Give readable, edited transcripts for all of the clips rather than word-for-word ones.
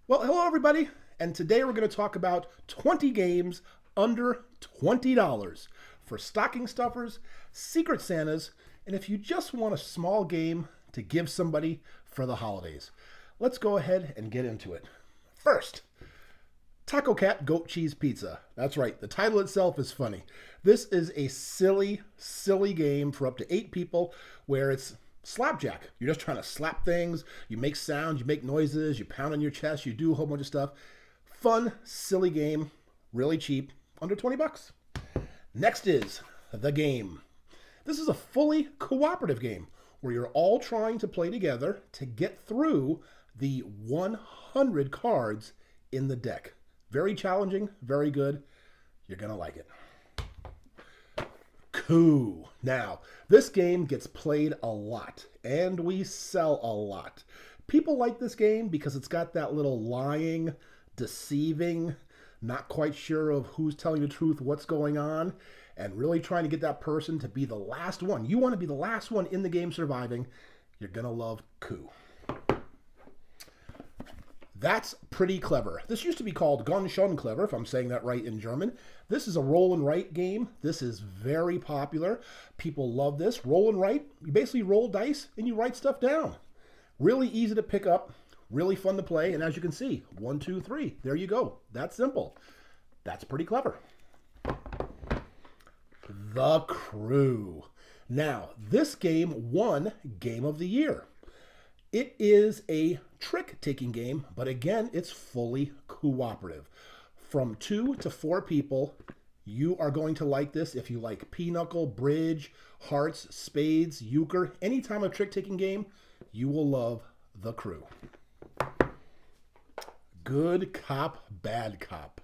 Well, hello everybody, and today we're going to talk about 20 games under $20 for stocking stuffers, secret Santas, and if you just want a small game to give somebody for the holidays. Let's go ahead and get into it. First, Taco Cat Goat Cheese Pizza. That's right, the title itself is funny. This is a silly, silly game for up to 8 people where it's Slapjack. You're just trying to slap things, you make sounds, you make noises, you pound on your chest, you do a whole bunch of stuff. Fun, silly game, really cheap, under 20 bucks. Next is The Game. This is a fully cooperative game where you're all trying to play together to get through the 100 cards in the deck. Very challenging, very good. You're going to like it. Coup. Now, this game gets played a lot, and we sell a lot. People like this game because it's got that little lying, deceiving, not quite sure of who's telling the truth, what's going on, and really trying to get that person to be the last one. You want to be the last one in the game surviving. You're going to love Coup. That's pretty clever. This used to be called Ganz schön clever, if I'm saying that right in German. This is a roll and write game. This is very popular. People love this. Roll and write. You basically roll dice and you write stuff down. Really easy to pick up. Really fun to play. And as you can see, 1, 2, 3. There you go. That's simple. That's pretty clever. The Crew. Now, this game won Game of the Year. It is a trick-taking game, but again, it's fully cooperative. From 2 to 4 people, you are going to like this if you like pinochle, bridge, hearts, spades, euchre, any time of trick-taking game, you will love The Crew. Good Cop, Bad Cop.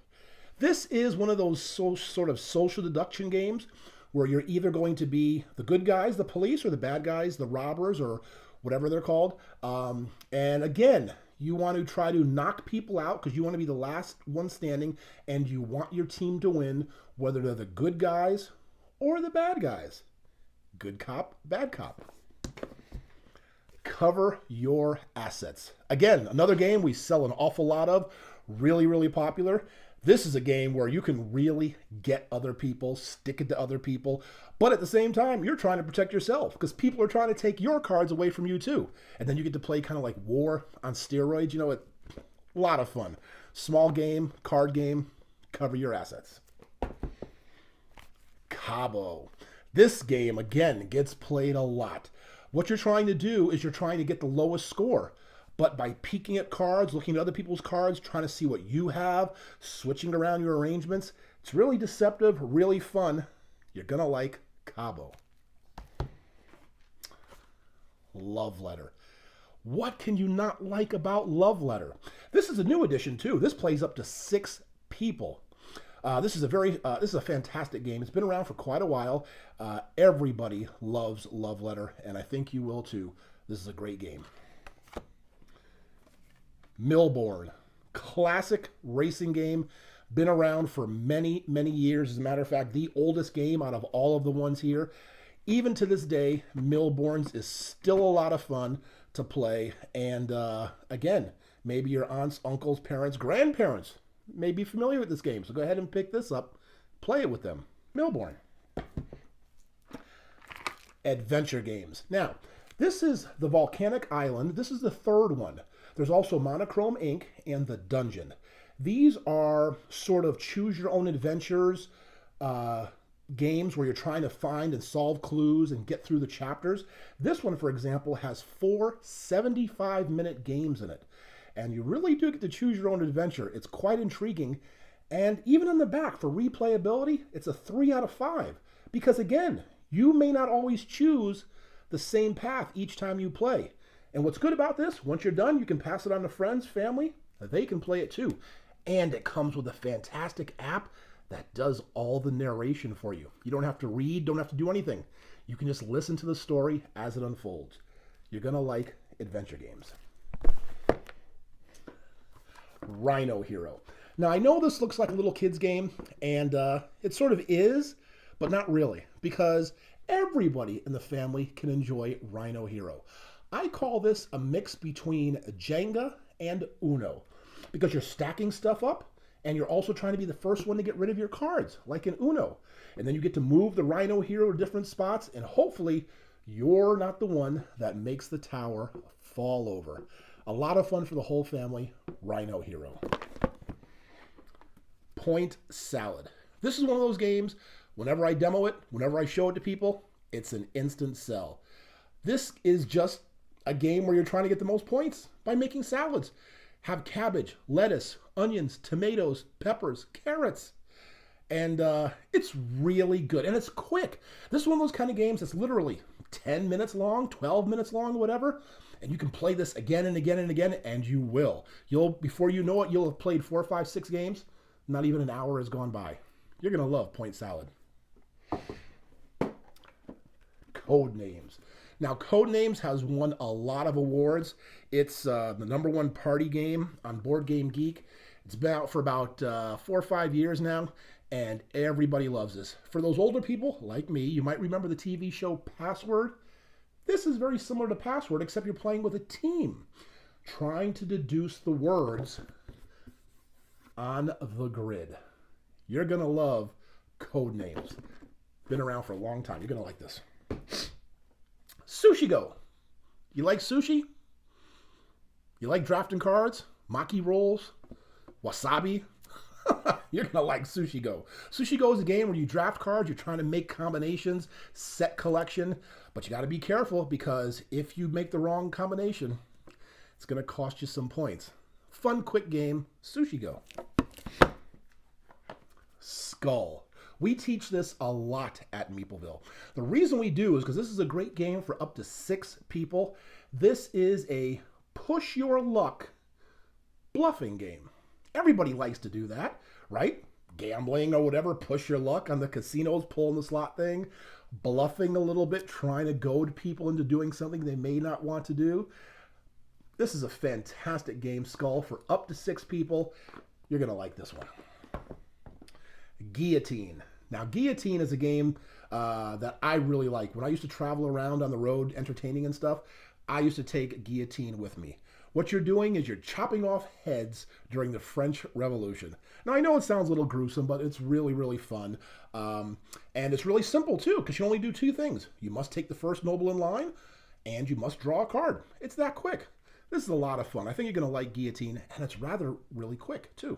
This is one of those sort of social deduction games where you're either going to be the good guys, the police, or the bad guys, the robbers, or whatever they're called. And again, you want to try to knock people out because you want to be the last one standing and you want your team to win, whether they're the good guys or the bad guys. Good cop, bad cop. Cover your assets. Again, another game we sell an awful lot of, really, really popular. This is a game where you can really get other people, stick it to other people, but at the same time, you're trying to protect yourself because people are trying to take your cards away from you too. And then you get to play kind of like war on steroids. You know, a lot of fun. Small game, card game, cover your assets. Cabo. This game, again, gets played a lot. What you're trying to do is you're trying to get the lowest score. But by peeking at cards, looking at other people's cards, trying to see what you have, switching around your arrangements, it's really deceptive, really fun. You're going to like Cabo. Love Letter. What can you not like about Love Letter? This is a new edition, too. This plays up to 6 people. This is a fantastic game. It's been around for quite a while. Everybody loves Love Letter, and I think you will, too. This is a great game. Millboard, classic racing game, been around for many, many years. As a matter of fact, the oldest game out of all of the ones here. Even to this day, Mille Bornes is still a lot of fun to play. And again, maybe your aunts, uncles, parents, grandparents may be familiar with this game. So go ahead and pick this up, play it with them. Millboard. Adventure games. Now, this is the Volcanic Island. This is the 3rd one. There's also Monochrome Inc. and The Dungeon. These are sort of choose-your-own-adventures games where you're trying to find and solve clues and get through the chapters. This one, for example, has 4 75-minute games in it. And you really do get to choose your own adventure. It's quite intriguing. And even on the back, for replayability, it's a 3 out of 5. Because, again, you may not always choose the same path each time you play. And what's good about this, once you're done, you can pass it on to friends, family. They can play it too. And it comes with a fantastic app that does all the narration for you. You don't have to read, don't have to do anything. You can just listen to the story as it unfolds. You're going to like adventure games. Rhino Hero. Now, I know this looks like a little kid's game, and it sort of is, but not really, because everybody in the family can enjoy Rhino Hero. I call this a mix between Jenga and Uno. because you're stacking stuff up and you're also trying to be the first one to get rid of your cards, like in Uno. And then you get to move the Rhino Hero to different spots, and hopefully you're not the one that makes the tower fall over. A lot of fun for the whole family. Rhino Hero. Point Salad. This is one of those games, whenever I demo it, whenever I show it to people, it's an instant sell. This is just a game where you're trying to get the most points by making salads. Have cabbage, lettuce, onions, tomatoes, peppers, carrots. And it's really good. And it's quick. This is one of those kind of games that's literally 10 minutes long, 12 minutes long, whatever. And you can play this again and again and again, and you will. Before you know it, you'll have played 4, 5, 6 games. Not even an hour has gone by. You're going to love Point Salad. Codenames. Now, Codenames has won a lot of awards. It's the #1 party game on Board Game Geek. It's been out for about 4 or 5 years now, and everybody loves this. For those older people, like me, you might remember the TV show Password. This is very similar to Password, except you're playing with a team, trying to deduce the words on the grid. You're going to love Codenames. Been around for a long time. You're going to like this. Sushi Go. You like sushi? You like drafting cards? Maki rolls? Wasabi? You're going to like Sushi Go. Sushi Go is a game where you draft cards, you're trying to make combinations, set collection, but you got to be careful because if you make the wrong combination, it's going to cost you some points. Fun, quick game, Sushi Go. Skull. We teach this a lot at Meepleville. The reason we do is because this is a great game for up to 6 people. This is a push your luck bluffing game. Everybody likes to do that, right? Gambling or whatever, push your luck on the casinos, pulling the slot thing, bluffing a little bit, trying to goad people into doing something they may not want to do. This is a fantastic game, Skull, for up to 6 people. You're going to like this one. Guillotine. Now, Guillotine is a game that I really like. When I used to travel around on the road entertaining and stuff, I used to take Guillotine with me. What you're doing is you're chopping off heads during the French Revolution. Now, I know it sounds a little gruesome, but it's really, really fun. And it's really simple, too, because you only do 2 things. You must take the first noble in line, and you must draw a card. It's that quick. This is a lot of fun. I think you're going to like Guillotine, and it's rather really quick, too.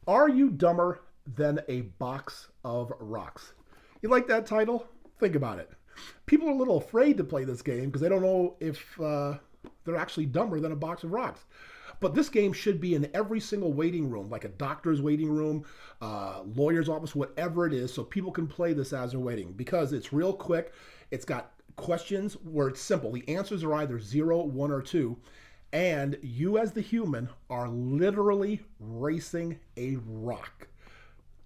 Are you dumber than a box of rocks? You like that title? Think about it. People are a little afraid to play this game because they don't know if they're actually dumber than a box of rocks. But this game should be in every single waiting room, like a doctor's waiting room, lawyer's office, whatever it is, so people can play this as they're waiting because it's real quick. It's got questions where it's simple. The answers are either 0, 1, or 2. And you as the human are literally racing a rock.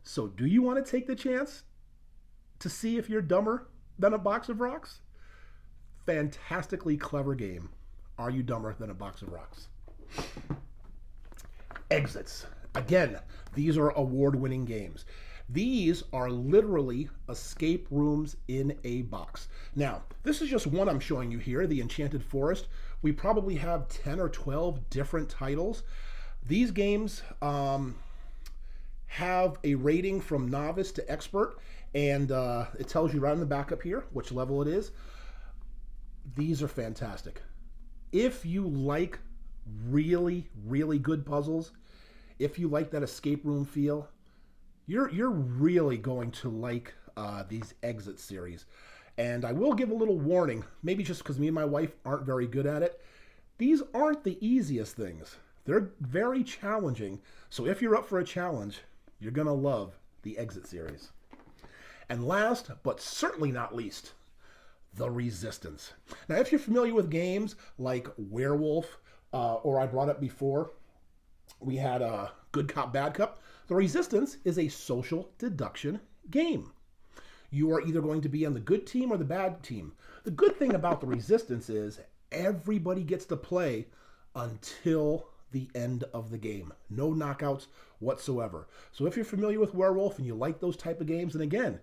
So do you want to take the chance to see if you're dumber than a box of rocks? Fantastically clever game. Are you dumber than a box of rocks? Exits. Again, these are award-winning games. These are literally escape rooms in a box. Now, this is just one I'm showing you here, the Enchanted Forest. We probably have 10 or 12 different titles. These games have a rating from novice to expert, and it tells you right on the back up here which level it is. These are fantastic. If you like really, really good puzzles, if you like that escape room feel, you're really going to like these Exit series. And I will give a little warning, maybe just because me and my wife aren't very good at it. These aren't the easiest things. They're very challenging. So if you're up for a challenge, you're going to love the Exit series. And last, but certainly not least, the Resistance. Now, if you're familiar with games like Werewolf, or I brought up before, we had Good Cop, Bad Cop. The Resistance is a social deduction game. You are either going to be on the good team or the bad team. The good thing about the Resistance is everybody gets to play until the end of the game. No knockouts whatsoever. So if you're familiar with Werewolf and you like those type of games, and again,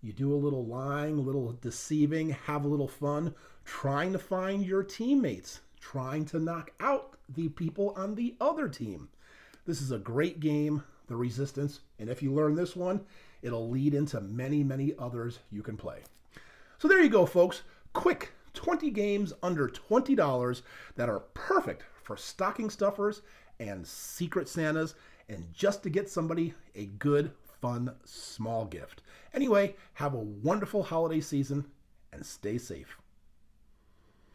you do a little lying, a little deceiving, have a little fun, trying to find your teammates, trying to knock out the people on the other team. This is a great game, The Resistance, and if you learn this one, it'll lead into many, many others you can play. So there you go, folks. Quick 20 games under $20 that are perfect for stocking stuffers and Secret Santas, and just to get somebody a good, fun, small gift. Anyway, have a wonderful holiday season and stay safe.